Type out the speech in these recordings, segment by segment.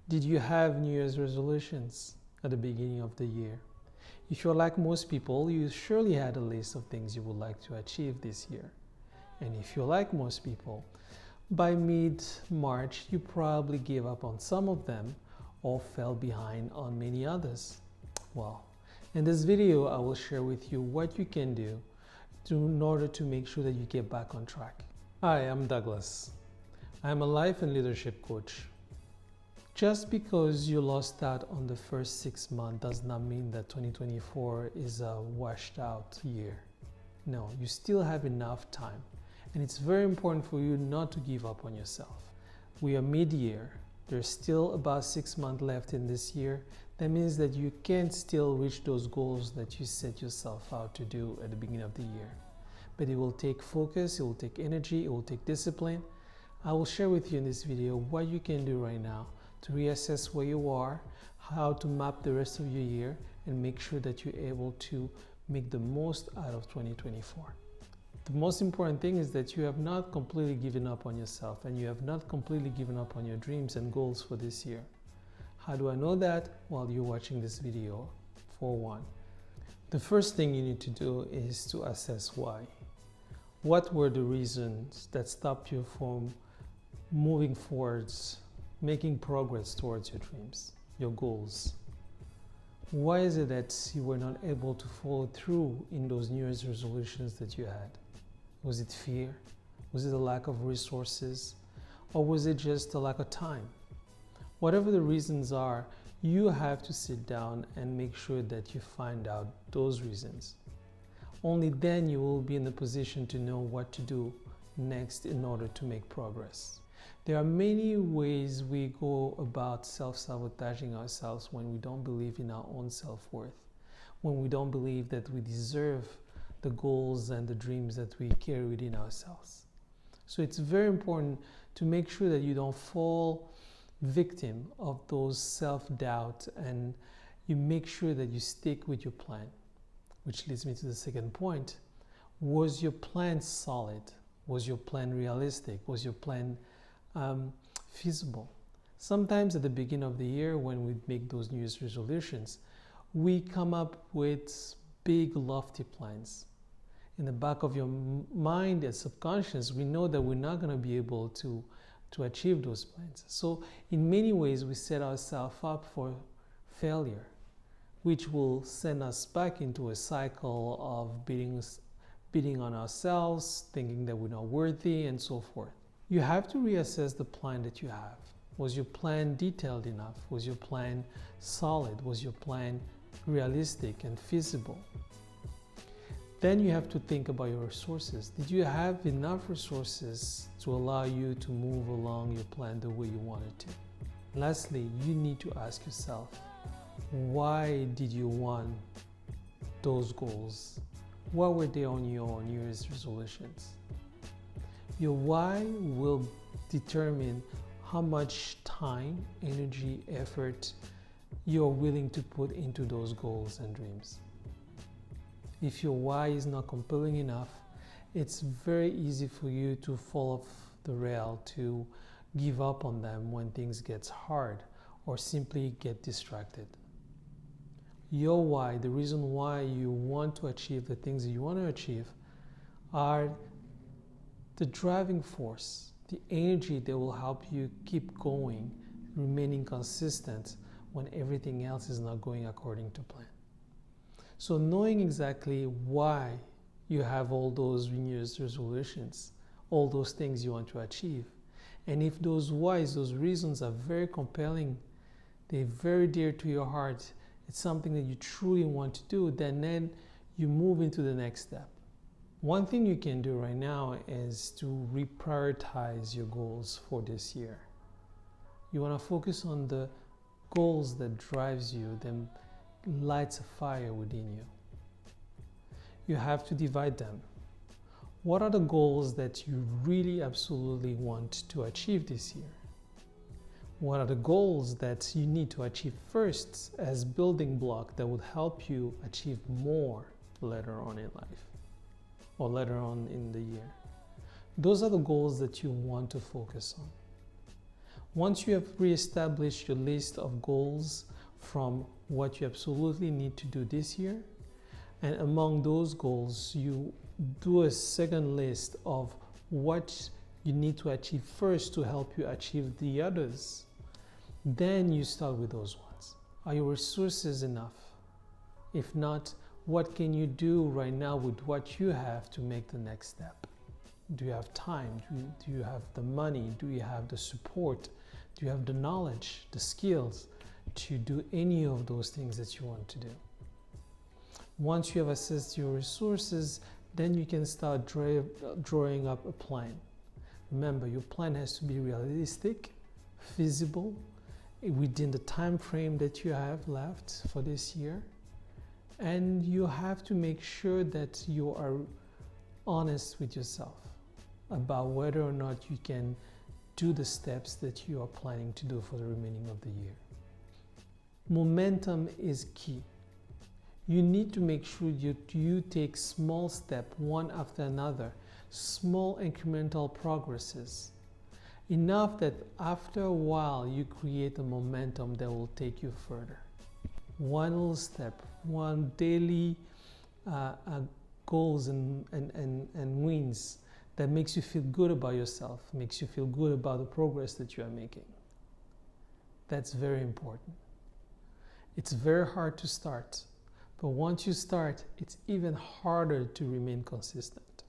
Did you have New Year's resolutions at the beginning of the year? If you're like most people, you surely had a list of things you would like to achieve this year. And if you're like most people, by mid-March, you probably gave up on some of them or fell behind on many others. Well, in this video, I will share with you what you can do in order to make sure that you get back on track. Hi, I'm Douglas. I'm a life and leadership coach. Just because you lost out on the first 6 months does not mean that 2024 is a washed out year. No, you still have enough time. And it's very important for you not to give up on yourself. We are mid-year. There's still about 6 months left in this year. That means that you can still reach those goals that you set yourself out to do at the beginning of the year. But it will take focus, it will take energy, it will take discipline. I will share with you in this video what you can do right now to reassess where you are, how to map the rest of your year, and make sure that you're able to make the most out of 2024. The most important thing is that you have not completely given up on yourself and you have not completely given up on your dreams and goals for this year. How do I know that? While you're watching this video, for one. The first thing you need to do is to assess why. What were the reasons that stopped you from moving forwards, making progress towards your dreams, your goals? Why is it that you were not able to follow through in those New Year's resolutions that you had? Was it fear? Was it a lack of resources? Or was it just a lack of time? Whatever the reasons are, you have to sit down and make sure that you find out those reasons. Only then you will be in a position to know what to do next in order to make progress. There are many ways we go about self-sabotaging ourselves when we don't believe in our own self-worth, when we don't believe that we deserve the goals and the dreams that we carry within ourselves. So it's very important to make sure that you don't fall victim of those self-doubt and you make sure that you stick with your plan. Which leads me to the second point. Was your plan solid? Was your plan realistic? Was your plan feasible? Sometimes at the beginning of the year when we make those New Year's resolutions, we come up with big lofty plans. In the back of your mind and subconscious, we know that we're not going to be able to achieve those plans. So in many ways, we set ourselves up for failure, which will send us back into a cycle of beating on ourselves, thinking that we're not worthy, and so forth. You have to reassess the plan that you have. Was your plan detailed enough? Was your plan solid? Was your plan realistic and feasible? Then you have to think about your resources. Did you have enough resources to allow you to move along your plan the way you wanted to? Lastly, you need to ask yourself, why did you want those goals? What were they on your New Year's resolutions? Your why will determine how much time, energy, effort you're willing to put into those goals and dreams. If your why is not compelling enough, it's very easy for you to fall off the rail, to give up on them when things get hard or simply get distracted. Your why, the reason why you want to achieve the things that you want to achieve, are the driving force, the energy that will help you keep going, remaining consistent when everything else is not going according to plan. So knowing exactly why you have all those New Year's resolutions, all those things you want to achieve, and if those whys, those reasons are very compelling, they're very dear to your heart, it's something that you truly want to do, then you move into the next step. One thing you can do right now is to reprioritize your goals for this year. You want to focus on the goals that drives you, that lights a fire within you. You have to divide them. What are the goals that you really absolutely want to achieve this year? What are the goals that you need to achieve first as building block that would help you achieve more later on in life or later on in the year? Those are the goals that you want to focus on. Once you have reestablished your list of goals from what you absolutely need to do this year, and among those goals, you do a second list of what you need to achieve first to help you achieve the others. Then you start with those ones. Are your resources enough? If not, what can you do right now with what you have to make the next step? Do you have time? Do you have the money? Do you have the support? Do you have the knowledge, the skills to do any of those things that you want to do? Once you have assessed your resources, then you can start drawing up a plan. Remember, your plan has to be realistic, feasible, within the time frame that you have left for this year. And you have to make sure that you are honest with yourself about whether or not you can do the steps that you are planning to do for the remaining of the year. Momentum is key. You need to make sure you take small steps one after another, small incremental progresses, enough that after a while you create a momentum that will take you further. One little step, one daily goals and wins that makes you feel good about yourself, makes you feel good about the progress that you are making. That's very important. It's very hard to start, but once you start, it's even harder to remain consistent.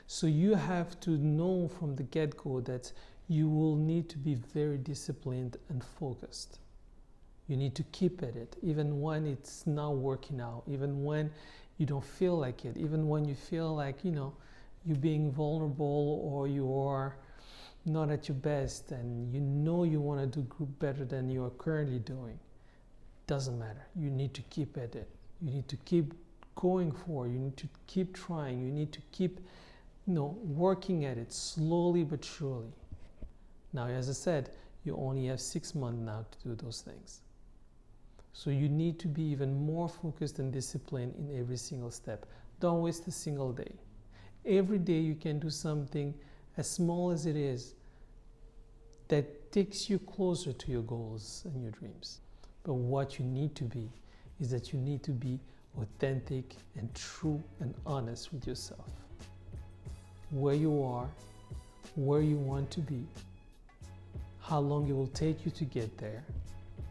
So you have to know from the get-go that you will need to be very disciplined and focused. You need to keep at it, even when it's not working out, even when you don't feel like it, even when you feel like, you're being vulnerable or you are not at your best and you want to do better than you are currently doing. Doesn't matter. You need to keep at it. You need to keep going forward. You need to keep trying. You need to keep, working at it slowly but surely. Now, as I said, you only have 6 months now to do those things. So you need to be even more focused and disciplined in every single step. Don't waste a single day. Every day you can do something as small as it is that takes you closer to your goals and your dreams. But what you need to be is that you need to be authentic and true and honest with yourself. Where you are, where you want to be, how long it will take you to get there.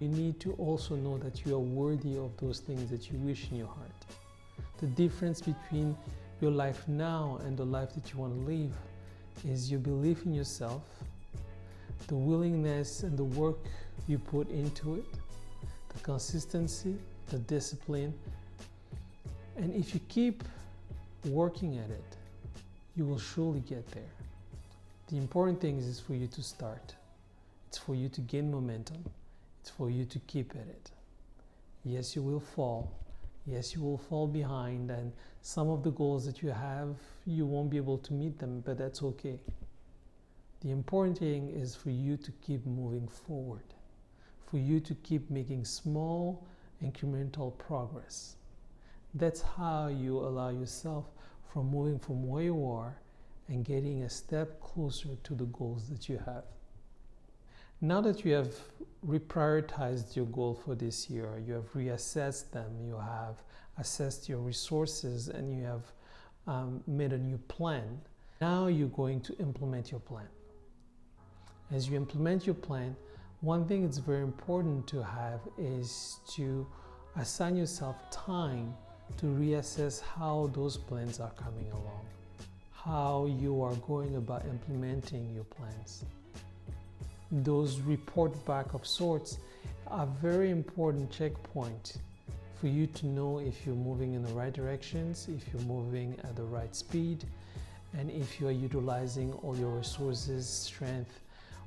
You need to also know that you are worthy of those things that you wish in your heart. The difference between your life now and the life that you want to live is your belief in yourself, the willingness and the work you put into it, the consistency, the discipline. And if you keep working at it, you will surely get there. The important thing is for you to start. It's for you to gain momentum. It's for you to keep at it. Yes, you will fall. Yes, you will fall behind, and some of the goals that you have, you won't be able to meet them, but that's okay. The important thing is for you to keep moving forward, for you to keep making small incremental progress. That's how you allow yourself from moving from where you are and getting a step closer to the goals that you have. Now that you have reprioritized your goal for this year, you have reassessed them, you have assessed your resources, and you have made a new plan, now you're going to implement your plan. As you implement your plan, one thing that's very important to have is to assign yourself time to reassess how those plans are coming along, how you are going about implementing your plans. Those report back of sorts are very important checkpoint for you to know if you're moving in the right directions, if you're moving at the right speed, and if you are utilizing all your resources, strength,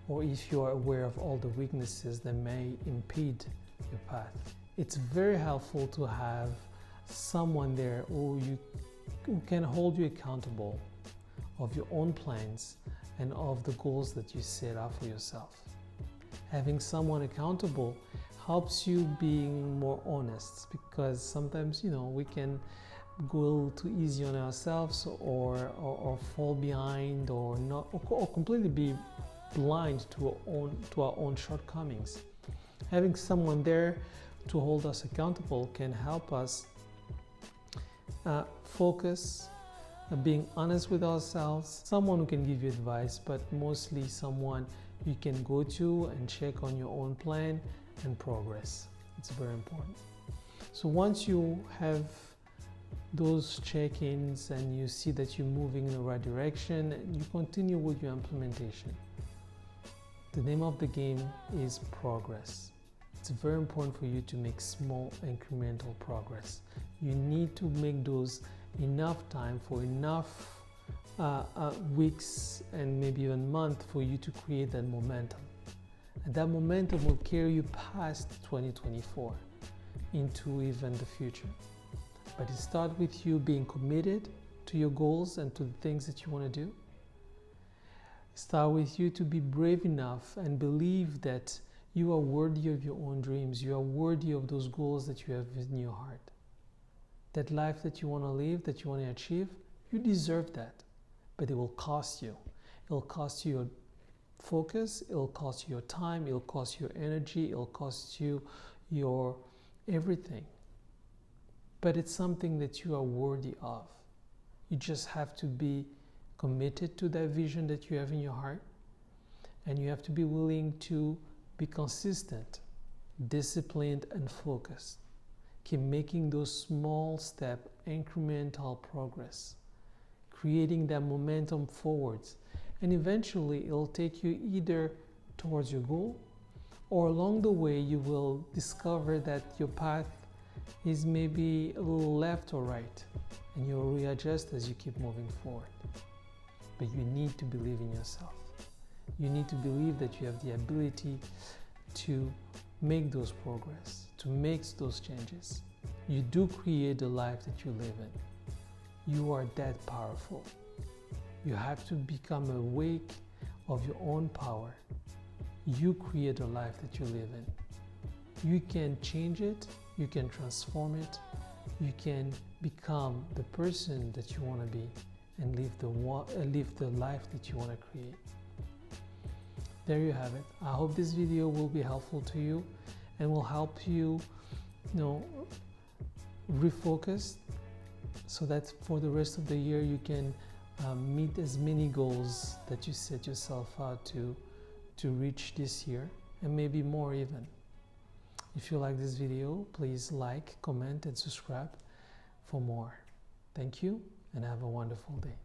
or if you are aware of all the weaknesses that may impede your path. It's very helpful to have someone there who can hold you accountable of your own plans and of the goals that you set out for yourself. Having someone accountable helps you being more honest, because sometimes we can go too easy on ourselves or fall behind or completely be blind to our own shortcomings. Having someone there to hold us accountable can help us focus, being honest with ourselves, someone who can give you advice, but mostly someone you can go to and check on your own plan and progress. It's very important. So once you have those check-ins and you see that you're moving in the right direction, you continue with your implementation. The name of the game is progress. It's very important for you to make small incremental progress. You need to make those enough time for enough weeks and maybe even months for you to create that momentum. And that momentum will carry you past 2024 into even the future. But it starts with you being committed to your goals and to the things that you want to do. Start with you to be brave enough and believe that you are worthy of your own dreams. You are worthy of those goals that you have in your heart. That life that you want to live, that you want to achieve, you deserve that. But it will cost you. It will cost you your focus, it will cost you your time, it will cost you your energy, it will cost you your everything. But it's something that you are worthy of. You just have to be committed to that vision that you have in your heart, and you have to be willing to be consistent, disciplined, and focused. Keep making those small step, incremental progress, creating that momentum forwards, and eventually it'll take you either towards your goal, or along the way you will discover that your path is maybe a little left or right, and you'll readjust as you keep moving forward. But you need to believe in yourself. You need to believe that you have the ability to make those progress, to make those changes. You do create the life that you live in. You are that powerful. You have to become awake of your own power. You create the life that you live in. You can change it, you can transform it, you can become the person that you want to be and live the life that you want to create. There you have it. I hope this video will be helpful to you and will help you, refocus so that for the rest of the year you can meet as many goals that you set yourself out to reach this year, and maybe more even. If you like this video, please like, comment, and subscribe for more. Thank you, and have a wonderful day.